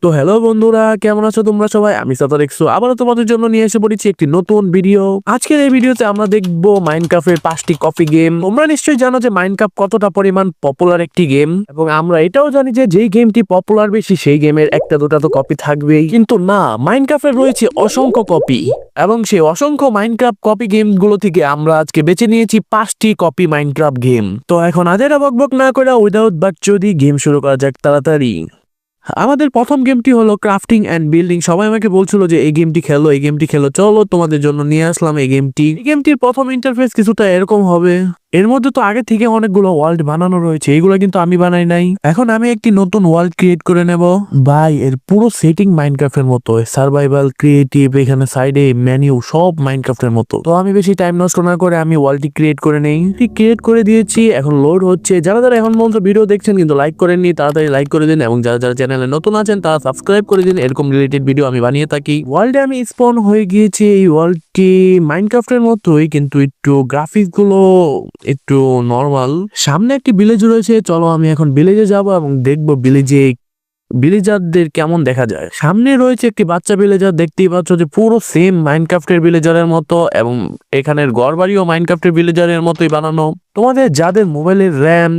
তো হ্যালো বন্ধুরা, কেমন আছো তোমরা সবাই? আমি সাতার এক্সো আবারও তোমাদের জন্য নিয়ে এসে পড়েছি একটি নতুন ভিডিও। আজকের এই ভিডিওতে আমরা দেখবো মাইনক্রাফটের 5টি কপি গেম। তোমরা নিশ্চয়ই জানো যে মাইনক্রাফট কতটা পরিমাণ পপুলার একটি গেম, এবং আমরা এটাও জানি যে যেই গেমটি পপুলার বেশি সেই গেমের একটা দুটা তো কপি থাকবেই। কিন্তু না, মাইনক্রাফটের রয়েছে অসংখ্য কপি, এবং সেই অসংখ্য মাইনক্রাফট কপি গেম গুলো থেকে আমরা আজকে বেছে নিয়েছি 5টি কপি মাইনক্রাফট গেম। তো এখন আজেরা বকবক না করে উইদাউট বাকচুদি গেম শুরু করা যাক তাড়াতাড়ি। আমাদের প্রথম গেমটি হলো ক্রাফটিং অ্যান্ড বিল্ডিং। সবাই আমাকে বলছিল যে এই গেমটি খেলো, এই গেমটি খেলো, চলো তোমাদের জন্য নিয়ে আসলাম এই গেমটি। এই গেমটির প্রথম ইন্টারফেস কিছুটা এরকম হবে। এর মধ্যে তো আগে থেকে অনেকগুলো ওয়ার্ল্ড বানানো রয়েছে, এগুলো কিন্তু আমি বানাই নাই। এখন আমি একটি নতুন ওয়ার্ল্ড ক্রিয়েট করে নেব। ভাই, এর পুরো সেটিং মাইনক্রাফটের মতো, সার্ভাইভাল, ক্রিয়েটিভ, এখানে সাইডে মেনু সব মাইনক্রাফটের মতো। তো আমি বেশি টাইম নষ্ট না করে আমি ওয়ার্ল্ডটি ক্রিয়েট করে নেই। ক্রিয়েট করে দিয়েছি, এখন লোড হচ্ছে। যারা যারা এখন পর্যন্ত ভিডিও দেখছেন কিন্তু লাইক করেননি, তাড়াতাড়ি লাইক করে দিন, এবং যারা যারা চ্যানেলে নতুন আছেন তারা সাবস্ক্রাইব করে দিন। এরকম রিলেটেড ভিডিও আমি বানিয়ে থাকি। ওয়ার্ল্ডে আমি স্পন হয়ে গিয়েছি। এই ওয়ার্ল্ডটি মাইনক্রাফটের মতোই, কিন্তু একটু গ্রাফিক্স গুলো একটু নর্মাল। সামনে একটি ভিলেজ রয়েছে, চলো আমি এখন ভিলেজে যাব এবং দেখবো ভিলেজারদের কেমন দেখা যায়। সামনে রয়েছে একটি বাচ্চা ভিলেজার, দেখতেই পাচ্ছ যে পুরো সেম মাইনক্রাফটের ভিলেজারের মতো, এবং এখানের ঘরবাড়িও মাইনক্রাফটের ভিলেজারের মতোই বানানো। তোমাদের যাদের মোবাইলের র্যাম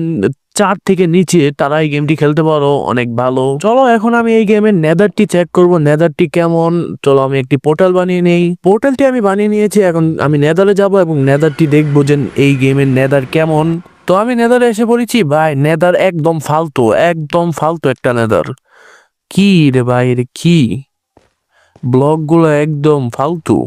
4 থেকে নিচে তারা এই গেমটি খেলতে পারো, অনেক ভালো। চলো এখন আমি এই গেমের নেদারটি চেক করব, নেদারটি কেমন। চলো আমি একটি পোর্টাল বানিয়ে নেই। পোর্টালটি আমি বানিয়ে নিয়েছি, এখন আমি নেদারে যাব এবং নেদারটি দেখবো যে এই গেমের নেদার কেমন। তো আমি নেদারে এসে পড়েছি। ভাই, নেদার একদম ফালতু, একদম ফালতু একটা নেদার। কি রে ভাই, রে কি ব্লকগুলো একদম ফালতু।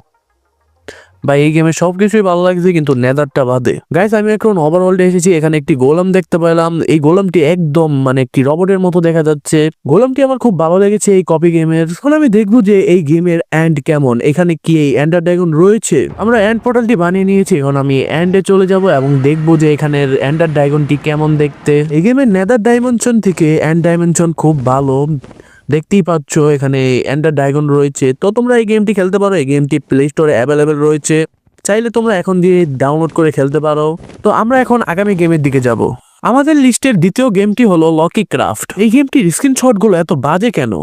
ভাই, এই গেমে সবকিছুই ভালো লাগছে কিন্তু নেদারটা বাদে। গাইস, আমি এখন ওভারওয়ার্ল্ডে এসেছি। এখানে একটি গোলাম দেখতে পেলাম। এই গোলামটি একদম একটি রবটের মতো দেখা যাচ্ছে। গোলামটি আমার খুব ভালো লেগেছে এই কপি গেমের। এখন আমি দেখবো যে এই গেমের এন্ড কেমন। এখানে কি এই এন্ডার ড্রাগন রয়েছে? আমরা এন্ড পোর্টালটি বানিয়ে নিয়েছি, এখন আমি এন্ডে চলে যাব এবং দেখবো যে এখানের এন্ডার ড্রাগনটি কেমন দেখতে। এই গেমের নেদার ডাইমেনশন থেকে এন্ড ডাইমেনশন খুব ভালো। দেখতেই পাচ্ছ এখানে এন্ডার ড্রাগন রয়েছে। তো তোমরা এই গেমটি খেলতে পারো, এই গেমটি প্লে স্টোরে অ্যাভেলেবেল রয়েছে, চাইলে তোমরা এখন দিয়ে ডাউনলোড করে খেলতে পারো। তো আমরা এখন আগামী গেমের দিকে যাব। আমাদের লিস্টের দ্বিতীয় গেমটি হলো লকি ক্রাফট। এই গেমটির স্ক্রিনশটগুলো এত বাজে কেন?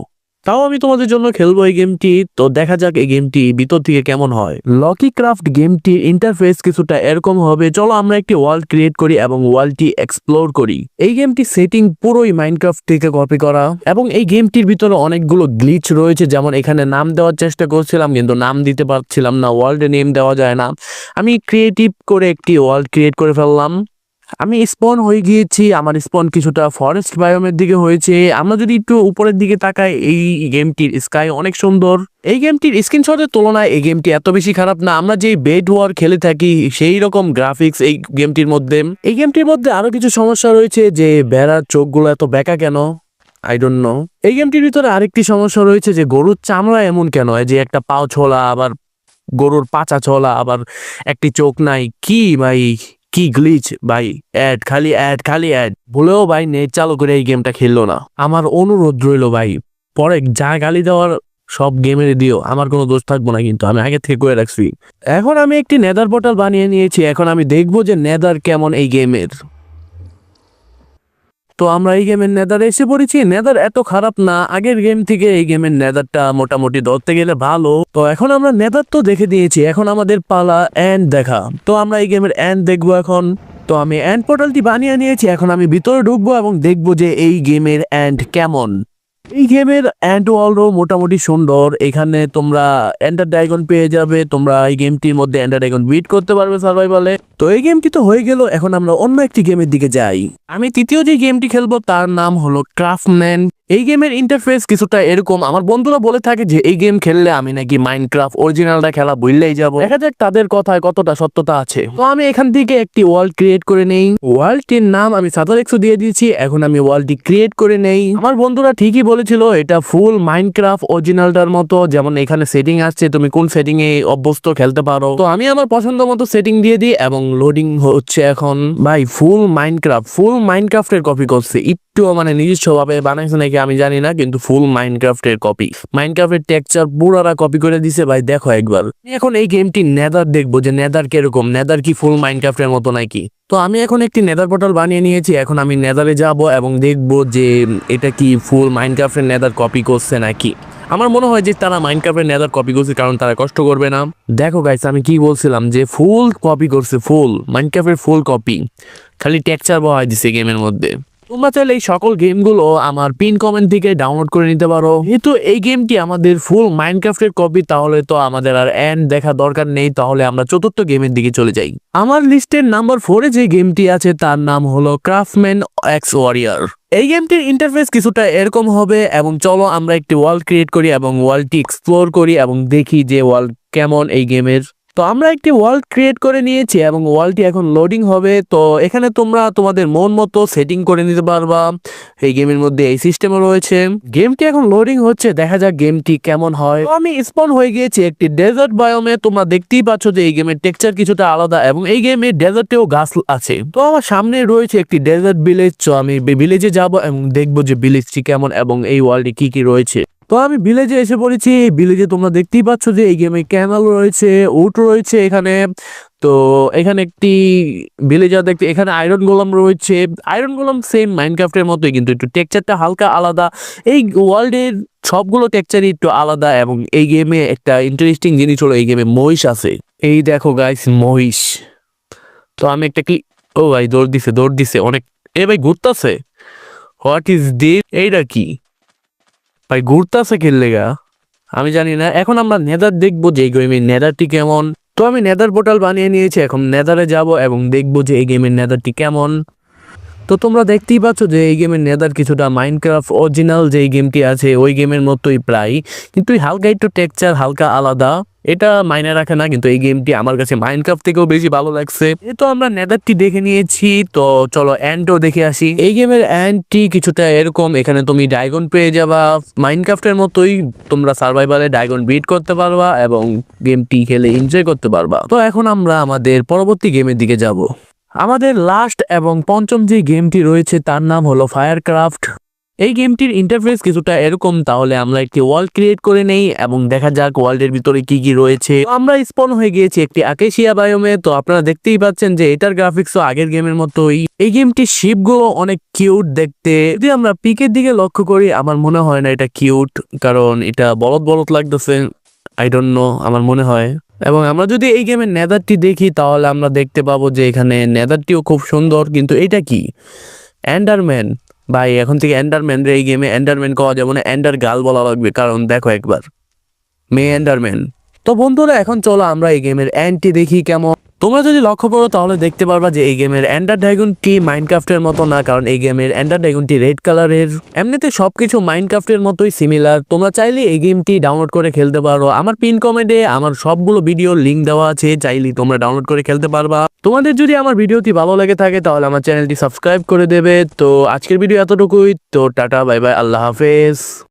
তাও আমি তোমাদের জন্য খেলবো এই গেমটি। তো দেখা যাক এই গেমটি ভিতর থেকে কেমন হয়। লকি ক্রাফট গেমটির ইন্টারফেস কিছুটা এরকম হবে। চলো আমরা একটি ওয়ার্ল্ড ক্রিয়েট করি এবং ওয়ার্ল্ডটি এক্সপ্লোর করি। এই গেমটি সেটিং পুরোই মাইনক্রাফট থেকে কপি করা, এবং এই গেমটির ভিতরে অনেকগুলো গ্লিচ রয়েছে। যেমন এখানে নাম দেওয়ার চেষ্টা করছিলাম কিন্তু নাম দিতে পারছিলাম না, ওয়ার্ল্ডে নেম দেওয়া যায় না। আমি ক্রিয়েটিভ করে একটি ওয়ার্ল্ড ক্রিয়েট করে ফেললাম। আমি স্পন হয়ে গিয়েছি। আমার স্পন কিছুটা ফরেস্ট বায়োমের দিকে হয়েছে। আমরা যদি একটু উপরের দিকে তাকাই, এই গেমটির স্কাই অনেক সুন্দর। এই গেমটির স্ক্রিনশটের তুলনায় এই গেমটি এত বেশি খারাপ না। আমরা যে বেড ওয়ার খেলে থাকি সেই রকম গ্রাফিক্স এই গেমটির মধ্যে। এই গেমটির মধ্যে আরো কিছু সমস্যা রয়েছে, যে বেড়ার চোখগুলো এত বেঁকা কেন, আই ডোন্ট নো। এই গেমটির ভিতরে আরেকটি সমস্যা রয়েছে, যে গরুর চামড়া এমন কেন, যে একটা পাও ছোলা, আবার গরুর পাচা ছোলা, আবার একটি চোখ নাই। কি ভাই, কি গ্লিচ ভাই! অ্যাড, খালি অ্যাড, খালি অ্যাড। বলেও ভাই নেট চালু করে এই গেমটা খেললো না। আমার অনুরোধ রইল ভাই, পরে যা গালি দেওয়ার সব গেমের দিও, আমার কোনো দোষ থাকবো না, কিন্তু আমি আগে থেকে করে রাখছি। এখন আমি একটি নেদার পোর্টাল বানিয়ে নিয়েছি। এখন আমি দেখবো যে নেদার কেমন এই গেমের। তো আমরা এই গেমের নেদারে এসে পড়েছি। নেদার এত খারাপ না, আগের গেম থেকে এই গেমের নেদারটা মোটামুটি ধরতে গেলে ভালো। তো এখন আমরা নেদার তো দেখে দিয়েছি, এখন আমাদের পালা এন্ড দেখা। তো আমরা এই গেমের এন্ড দেখবো এখন। তো আমি এন্ড পোর্টালটি বানিয়ে নিয়েছি। এখন আমি ভিতরে ঢুকবো এবং দেখবো যে এই গেমের এন্ড কেমন। এই গেমের এন্ড ওয়ার্ল্ডও মোটামুটি সুন্দর। এখানে তোমরা এন্ডার ড্রাগন পেয়ে যাবে, তোমরা এই গেমটির মধ্যে এন্ডার ড্রাগন বিট করতে পারবে সার্ভাইভালে। তো এই গেমটি তো হয়ে গেল, এখন আমরা অন্য একটি গেমের দিকে যাই। আমি তৃতীয় যে গেমটি খেলবো তার নাম হলো ক্রাফটম্যান। এই গেমের ইন্টারফেস কিছুটা এরকম। আমার বন্ধুরা বলে থাকে যে এই গেম খেললে আমি নাকি মাইনক্রাফট অরিজিনালটা খেলা ভুললেই যাব। দেখা যাক তাদের কথায় কতটা সত্যতা আছে। তো আমি এখান থেকে একটি ওয়ার্ল্ড ক্রিয়েট করে নেই। ওয়ার্ল্ডটির নাম আমি সাতার এক্সো দিয়ে দিয়েছি। এখন আমি ওয়ার্ল্ডটি ক্রিয়েট করে নেই। আমার বন্ধুরা ঠিকই বলেছিল, এটা ফুল মাইনক্রাফট অরিজিনালটার মতো। যেমন এখানে সেটিং আসছে, তুমি কোন সেটিং এ অভ্যস্ত খেলতে পারো। তো আমি আমার পছন্দ মতো সেটিং দিয়ে দিই এবং লোডিং হচ্ছে এখন। ভাই, ফুল মাইনক্রাফটের কপি করছে, একটু একটুও মানে নিজস্বভাবে বানাইছে নাকি আমি জানি না, কিন্তু ফুল মাইনক্রাফটের কপি। মাইনক্রাফটের টেক্সচার পুরারা কপি করে দিছে ভাই, দেখো একবার। এখন এই গেমটি নেদার দেখবো যে নেদার কিরকম, নেদার কি ফুল মাইনক্রাফটের মতো নাকি। তো আমি এখন একটি নেদার পোর্টাল বানিয়ে নিয়েছি, এখন আমি নেদারে যাব এবং দেখব যে এটা কি ফুল মাইনক্রাফটের নেদার কপি করছে নাকি। আমার মনে হয় যে তারা মাইনক্রাফটের নেদার কপি করছে, কারণ তারা কষ্ট করবে না। দেখো গাইস, আমি কি বলছিলাম যে ফুল কপি করছে, ফুল মাইনক্রাফটের ফুল কপি, খালি টেক্সচার বহাই দিছে গেমের মধ্যে। তোমরা চাইলে এই সকল গেমগুলো আমার পিন কমেন্ট থেকে ডাউনলোড করে নিতে পারো। যেহেতু এই গেমটি আমাদের ফুল মাইনক্রাফটের কপি, তাহলে তো আমাদের আর এন্ড দেখা দরকার নেই, তাহলে আমরা চতুর্থ গেমের দিকে চলে যাই। আমার লিস্টের নাম্বার 4-এ যে গেমটি আছে তার নাম হলো ক্রাফটম্যান এক্স ওয়ারিয়র। এই গেমটির ইন্টারফেস কিছুটা এরকম হবে, এবং চলো আমরা একটি ওয়ার্ল্ড ক্রিয়েট করি এবং ওয়ার্ল্ডটি এক্সপ্লোর করি এবং দেখি যে ওয়ার্ল্ড কেমন এই গেমের। তো আমরা একটি ওয়ার্ল্ড ক্রিয়েট করে নিয়েছি এবং ওয়ার্ল্ডটি এখন লোডিং হবে। তো এখানে তোমরা তোমাদের মন মতো সেটিং করে নিতে পারবা, এই গেমের মধ্যে এই সিস্টেমও রয়েছে। গেমটি এখন লোডিং হচ্ছে, দেখা যাক গেমটি কেমন হয়। তো আমি স্পন হয়ে গিয়েছি একটি ডেজার্ট বায়োমে। তোমরা দেখতেই পাচ্ছ যে এই গেমের টেক্সচার কিছুটা আলাদা এবং এই গেমে ডেজার্টেও গাছ আছে। তো আমার সামনে রয়েছে একটি ডেজার্ট ভিলেজ, তো আমি ভিলেজে যাব এবং দেখবো যে ভিলেজটি কেমন এবং এই ওয়ার্ল্ডে কি কি রয়েছে। তো আমি ভিলেজে এসে পড়েছি। এই ভিলেজে তোমরা দেখতেই পাচ্ছ যে এই গেমে ক্যামেল রয়েছে, উট রয়েছে এখানে। তো এখানে একটি ভিলেজার দেখতে, এখানে আয়রন গোলাম রয়েছে। আয়রন গোলাম সেম মাইনক্রাফটের মতোই, কিন্তু একটু টেক্সচারটা হালকা আলাদা। এই ওয়ার্ল্ডের সবগুলো টেক্সচারই একটু আলাদা, এবং এই গেমে একটা ইন্টারেস্টিং জিনিস হলো এই গেমে মহিষ আছে। এই দেখো গাইস, মহিষ। তো আমি একটা কি, ও ভাই দৌড় দিছে অনেক। এ ভাই ঘুরতেছে, হোয়াট ইজ দিস? এইটা কি ভাই ঘুরতেছে খেললে গা? আমি জানি না। এখন আমরা নেদার দেখবো যে এই গেমের নেদারটি কেমন। তো আমি নেদার পোর্টাল বানিয়ে নিয়েছি, এখন নেদারে যাব এবং দেখবো যে এই গেমের নেদারটি কেমন। তো তোমরা দেখতেই পাচ্ছ যে এই গেমের নেদার কিছুটা মাইনক্রাফট অরিজিনাল যে গেমটি আছে ওই গেমের মতোই প্রায়, কিন্তু হালকা একটু টেক্সচার হালকা আলাদা। এটা মাইনে রাখে না, কিন্তু এই গেমটি আমার কাছে মাইনক্রাফট থেকেও বেশি ভালো লাগছে। তো আমরা নেদারটি দেখে নিয়েছি, তো চলো এন্ডও দেখে আসি। এই গেমের এন্ডটি কিছুটা এরকম, এখানে তুমি ড্রাগন পেয়ে যাবা মাইনক্রাফটের মতোই। তোমরা সার্ভাইভালে ড্রাগন বিট করতে পারবা এবং গেমটি খেলে এনজয় করতে পারবা। তো এখন আমরা আমাদের পরবর্তী গেমের দিকে যাব। আমাদের লাস্ট এবং পঞ্চম যে গেমটি রয়েছে তার নাম হলো ফায়ারক্রাফট। এই গেমটির ইন্টারফেস কিছুটা এরকম। তাহলে আমরা একটি ওয়ার্ল্ড ক্রিয়েট করে নেই এবং দেখা যাক ওয়ার্ল্ডের ভিতরে কি কি রয়েছে। আমরা স্পন হয়ে গিয়েছি একটি আকেশিয়া বায়োমে। তো আপনারা দেখতেই পাচ্ছেন যে এটার গ্রাফিক্সও আগের গেমের মতোই। এই গেমটির শিপগুলো অনেক কিউট দেখতে। যদি আমরা পিকের দিকে লক্ষ্য করি, আমার মনে হয় না এটা কিউট, কারণ এটা বলদ বলদ লাগতেছে। আই ডোন্ট নো, আমার মনে হয়। এবং আমরা যদি এই গেমের নেদারটি দেখি, তাহলে আমরা দেখতে পাবো যে এখানে নেদারটিও খুব সুন্দর। কিন্তু এটা কি? এন্ডারম্যান। ভাই এখন থেকে এন্ডারম্যান রে এই গেমে এন্ডারম্যান কওয়া যাবে না, এন্ডার গার্ল বলা লাগবে, কারণ দেখো একবার মেয়ে এন্ডারম্যান। তো বন্ধুরা এখন চলো আমরা এই গেমের এন্ডটি দেখি কেমন। তোমরা যদি লক্ষ্য করো তাহলে দেখতে পারবা যে এই গেমের এন্ডার ড্রাগনটি মাইনক্রাফটের মতো না, কারণ এই গেমের এন্ডার ড্রাগনটি রেড কালারের। এমনিতে সবকিছু মাইনক্রাফটের মতোই সিমিলার। তোমরা চাইলে এই গেমটি ডাউনলোড করে খেলতে পারো। আমার পিন কমেন্টে আমার সবগুলো ভিডিওর লিঙ্ক দেওয়া আছে, চাইলে তোমরা ডাউনলোড করে খেলতে পারবা। তোমাদের যদি আমার ভিডিওটি ভালো লেগে থাকে তাহলে আমার চ্যানেলটি সাবস্ক্রাইব করে দেবে। তো আজকের ভিডিও এতটুকুই। তো টাটা, বাই বাই, আল্লাহ হাফেজ।